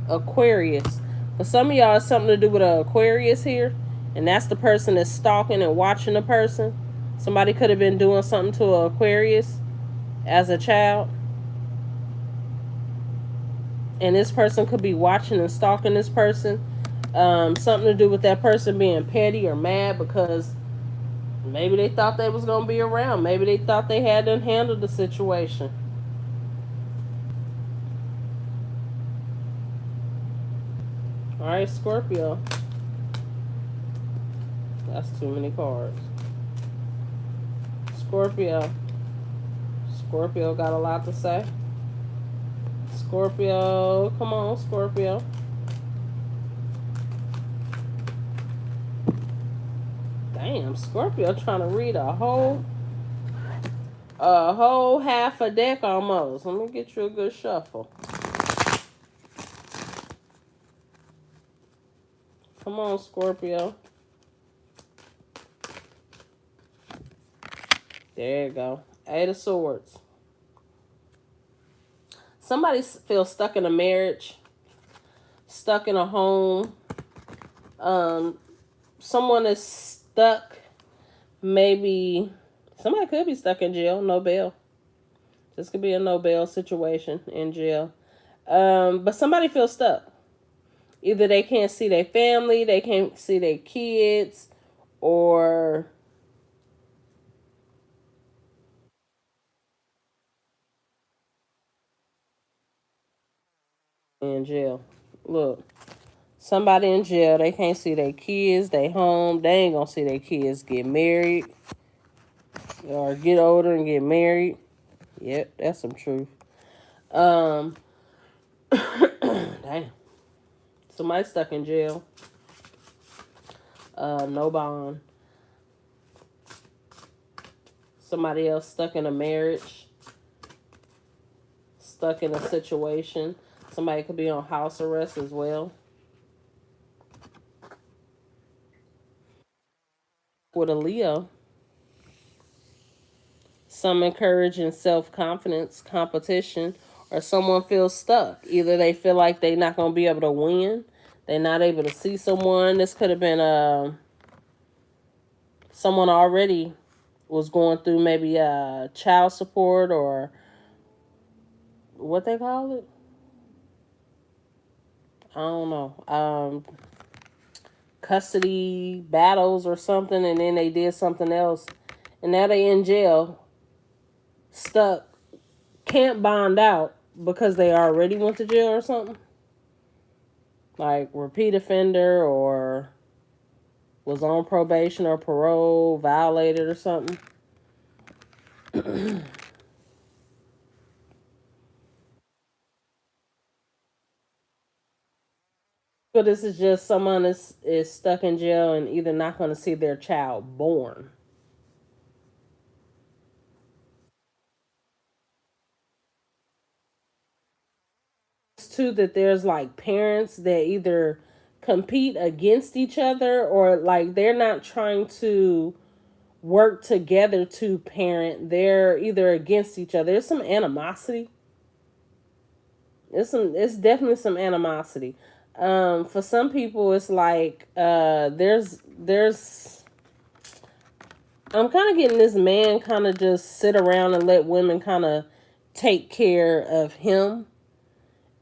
Aquarius. For some of y'all, it's something to do with an Aquarius here, and that's the person that's stalking and watching the person. Somebody could have been doing something to an Aquarius as a child, and this person could be watching and stalking this person. Something to do with that person being petty or mad because maybe they thought they was gonna be around. Maybe they thought they had to handle the situation. All right, Scorpio. That's too many cards. Scorpio. Scorpio got a lot to say. Scorpio, come on, Scorpio. Damn, Scorpio trying to read a whole half a deck almost. Let me get you a good shuffle. Come on, Scorpio. There you go. Eight of Swords. Somebody feels stuck in a marriage, stuck in a home. Um, Someone is stuck. Maybe somebody could be stuck in jail. No bail. This could be a no bail situation in jail. But somebody feels stuck. Either they can't see their family, they can't see their kids, or in jail. Look, somebody in jail, they can't see their kids, they home, they ain't gonna see their kids get married or get older and get married. Yep, that's some truth. Um, damn. Somebody stuck in jail. No bond. Somebody else stuck in a marriage, stuck in a situation. Somebody could be on house arrest as well. With a Leo, some encouraging self-confidence, competition, or someone feels stuck. Either they feel like they're not going to be able to win, they're not able to see someone. This could have been someone already was going through maybe child support or what they call it. I don't know. Custody battles or something, and then they did something else, and now they in jail, stuck, can't bond out because they already went to jail or something, like repeat offender or was on probation or parole, violated or something. But this is just someone is stuck in jail and either not going to see their child born. It's too that there's like parents that either compete against each other or like they're not trying to work together to parent. They're either against each other. There's some animosity. It's definitely some animosity. For some people it's like there's I'm kind of getting this man kind of just sit around and let women kind of take care of him,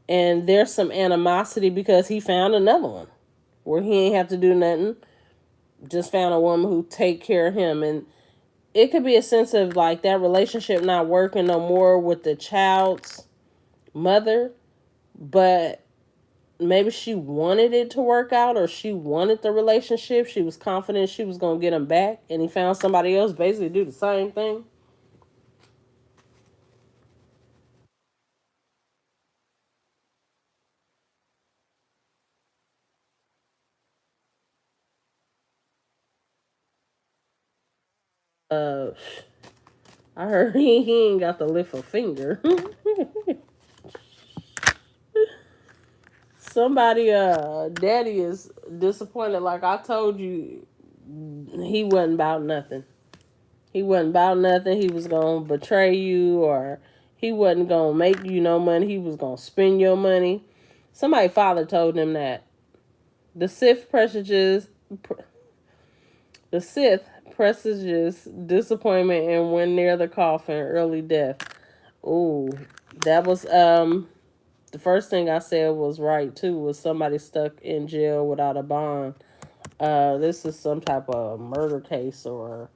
and there's some animosity because he found another one where he ain't have to do nothing, just found a woman who take care of him. And it could be a sense of like that relationship not working no more with the child's mother, but maybe she wanted it to work out or she wanted the relationship. She was confident she was going to get him back, and he found somebody else basically do the same thing. Uh, I heard he ain't got to lift a finger. Somebody, daddy is disappointed. Like I told you, he wasn't about nothing. He wasn't about nothing. He was gonna betray you, or he wasn't gonna make you no money. He was gonna spend your money. Somebody father told him that. The Sith presages, the Sith presages disappointment and when near the coffin, early death. Ooh, that was the first thing I said was right too. Was somebody stuck in jail without a bond? This is some type of murder case or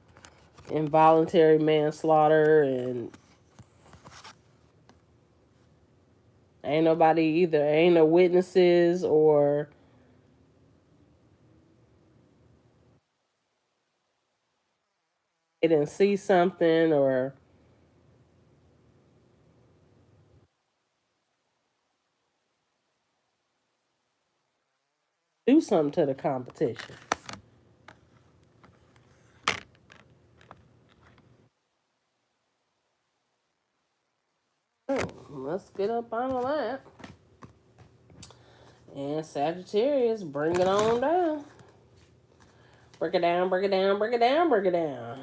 involuntary manslaughter, and ain't nobody either. Ain't no witnesses, or they didn't see something, or do something to the competition. Oh, let's get up on that. And Sagittarius, bring it on down. Break it down, break it down, break it down, break it down.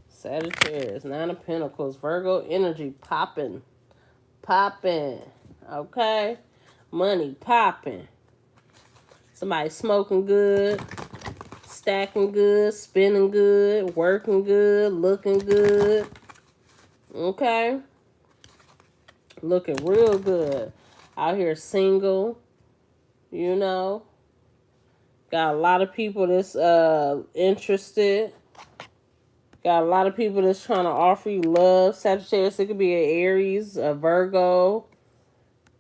Sagittarius, Nine of Pentacles, Virgo energy popping, popping. Okay, money popping. Somebody smoking good, stacking good, spending good, working good, looking good. Okay, looking real good. Out here single, you know. Got a lot of people that's interested. Got a lot of people that's trying to offer you love. Sagittarius, it could be an Aries, a Virgo,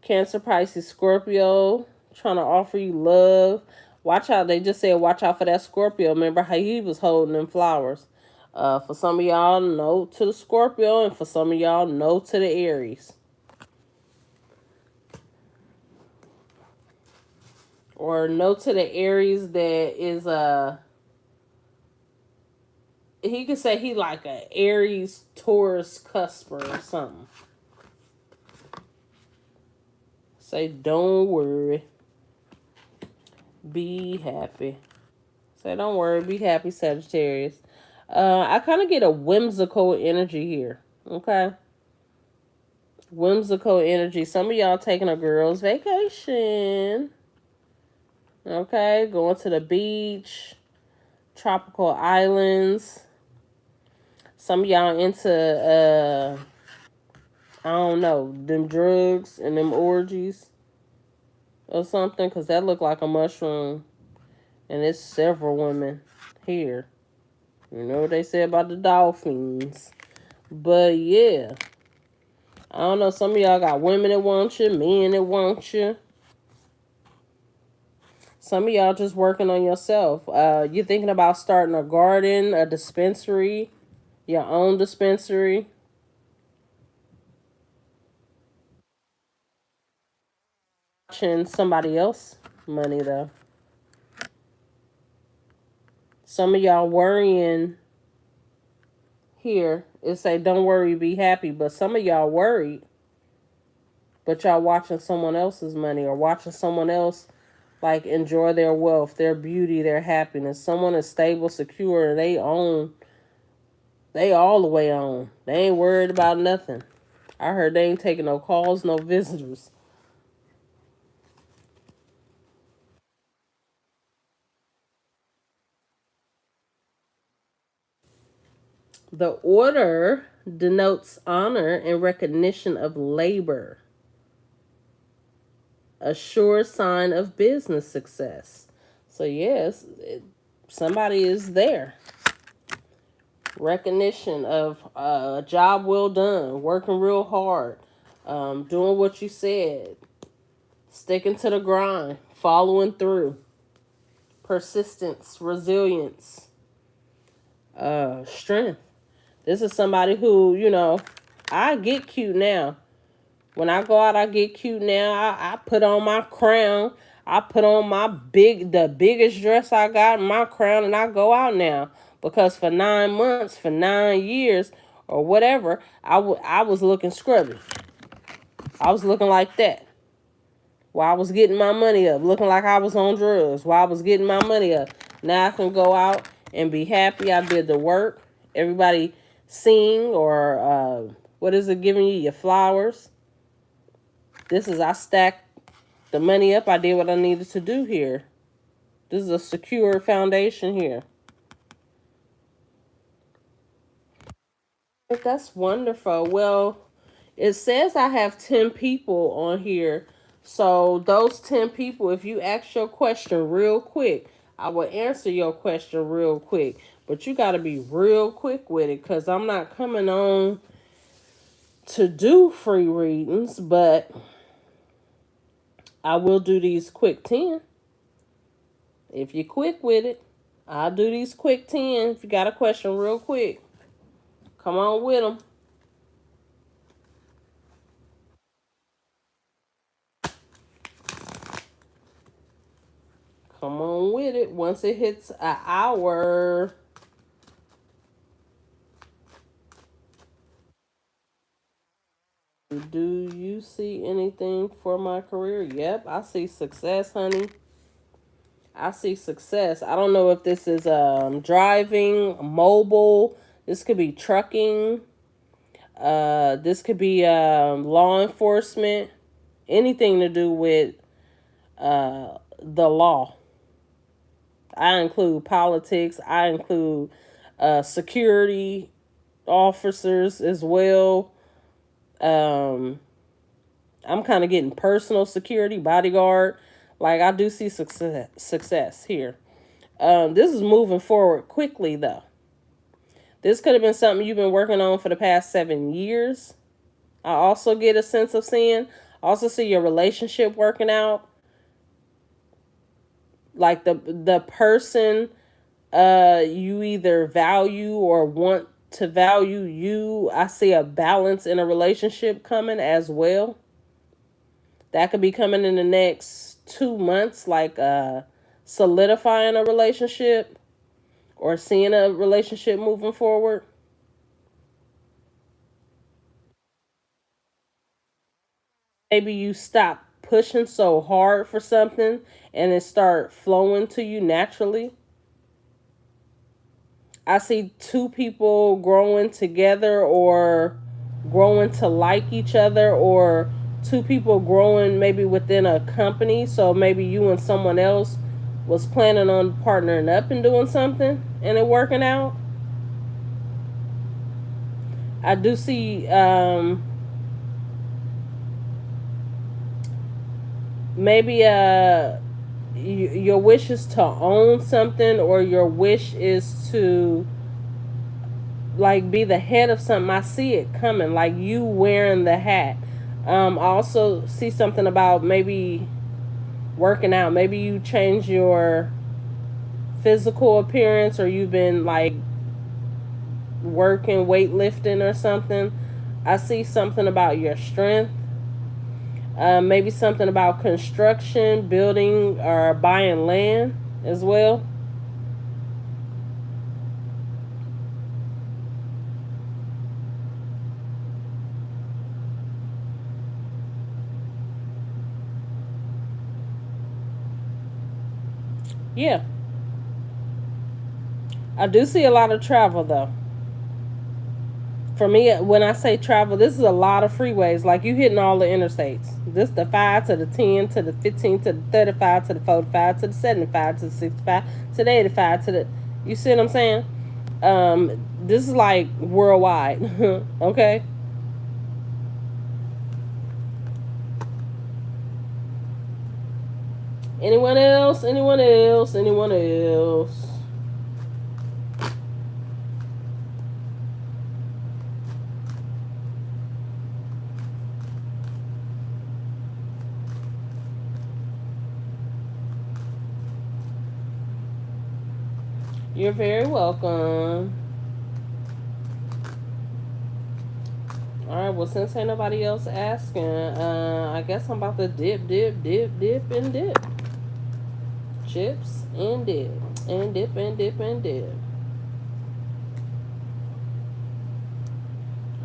Cancer, Pisces, Scorpio, trying to offer you love. Watch out. They just said watch out for that Scorpio. Remember how he was holding them flowers. For some of y'all, no to the Scorpio. And for some of y'all, no to the Aries. Or no to the Aries that is he could say he like a Aries Taurus cusper or something. Say don't worry, be happy. Say don't worry, be happy, Sagittarius. I kind of get a whimsical energy here. Okay, whimsical energy. Some of y'all taking a girl's vacation. Okay, going to the beach, tropical islands. Some of y'all into I don't know, them drugs and them orgies or something, because that looked like a mushroom. And it's several women here. You know what they say about the dolphins. But yeah, I don't know. Some of y'all got women that want you, men that want you. Some of y'all just working on yourself. You're thinking about starting a garden, a dispensary, your own dispensary. Watching somebody else money though. Some of y'all worrying here. It say don't worry, be happy. But some of y'all worried, but y'all watching someone else's money or watching someone else like enjoy their wealth, their beauty, their happiness. Someone is stable, secure, they own, they all the way on. They ain't worried about nothing. I heard they ain't taking no calls, no visitors. The order denotes honor and recognition of labor, a sure sign of business success. So yes, somebody is there. Recognition of a job well done, working real hard, doing what you said, sticking to the grind, following through, persistence, resilience, strength. This is somebody who, you know, I get cute now. When I go out, I get cute now. I put on my crown. I put on the biggest dress I got, my crown, and I go out now. Because for 9 months, for 9 years, or whatever, I was looking scrubby. I was looking like that. While I was getting my money up, looking like I was on drugs. While I was getting my money up. Now I can go out and be happy I did the work. Everybody sing, or what is it, giving you your flowers. This is, I stacked the money up. I did what I needed to do here. This is a secure foundation here. That's wonderful. Well, it says I have 10 people on here. So those 10 people, if you ask your question real quick, I will answer your question real quick. But you got to be real quick with it, because I'm not coming on to do free readings, but I will do these quick 10. If you're quick with it, I'll do these quick 10. If you got a question real quick, come on with them. Come on with it. Once it hits an hour. Do you see anything for my career? Yep, I see success, honey. I see success. I don't know if this is driving, mobile. This could be trucking. This could be law enforcement. Anything to do with the law. I include politics. I include security officers as well. I'm kind of getting personal security, bodyguard. Like, I do see success here. This is moving forward quickly, though. This could have been something you've been working on for the past 7 years. I also get a sense of seeing. I also see your relationship working out. Like the person you either value or want to value you. I see a balance in a relationship coming as well. That could be coming in the next 2 months, like solidifying a relationship or seeing a relationship moving forward. Maybe you stop pushing so hard for something and it start flowing to you naturally. I see two people growing together, or growing to like each other, or two people growing maybe within a company. So maybe you and someone else was planning on partnering up and doing something and it working out. I do see maybe your wish is to own something, or your wish is to like be the head of something. I see it coming, like you wearing the hat. I also see something about maybe working out. Maybe you change your physical appearance, or you've been like working weightlifting or something. I see something about your strength. Maybe something about construction, building, or buying land as well. Yeah, I do see a lot of travel though. For me, when I say travel, this is a lot of freeways. Like, you hitting all the interstates. This the 5 to the 10 to the 15 to the 35 to the 45 to the 75 to the 65 to the 85 to the. You see what I'm saying? This is like worldwide. Okay. Anyone else? Anyone else? Anyone else? You're very welcome. All right. Well, since ain't nobody else asking, I guess I'm about to dip, dip, dip, dip, and dip. Chips and dip, and dip, and dip, and dip.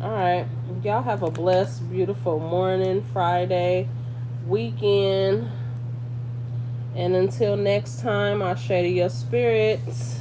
All right. Y'all have a blessed, beautiful morning, Friday, weekend. And until next time, I'll share to your spirits.